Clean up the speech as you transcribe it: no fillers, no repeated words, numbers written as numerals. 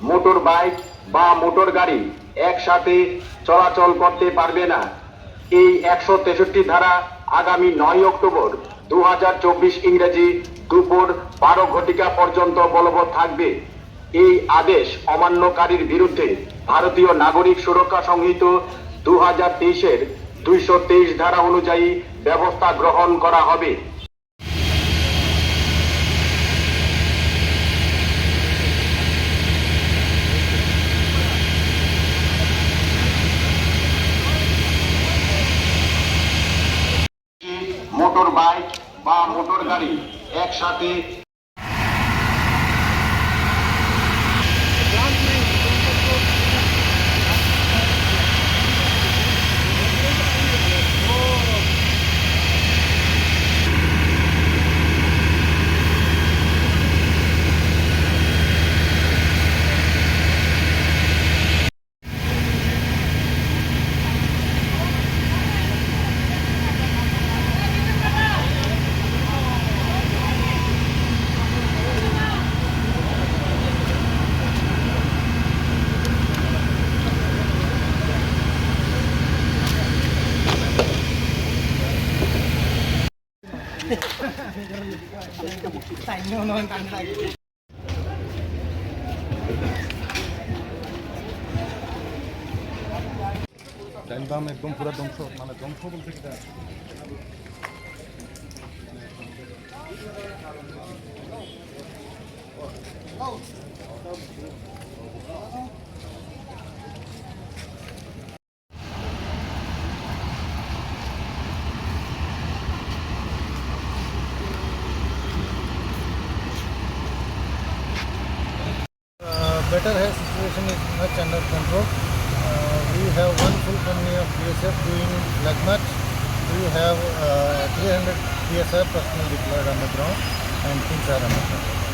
Motor bike বা motor গাড়ি একসাথে চলাচল করতে পারবে না। এই 163 ধারা আগামী 9 অক্টোবর 2024 ইংরেজি দুপুর 12 ঘটিকা পর্যন্ত বলবৎ থাকবে। এই আদেশ অমান্যকারীর বিরুদ্ধে ভারতীয় নাগরিক সুরক্ষা সংহিত 2023-এর 223 ধারা অনুযায়ী ব্যবস্থা গ্রহণ করা হবে। মোটর বাইক বা মোটর গাড়ি একসাথে ডাইনবাম একদম পুরো ধ্বংস, মানে ধ্বংস বলতে কি better है, situation is much under control. We have one full company of BSF doing leg match. We have 300 PSF personnel deployed on the ground and things are under control.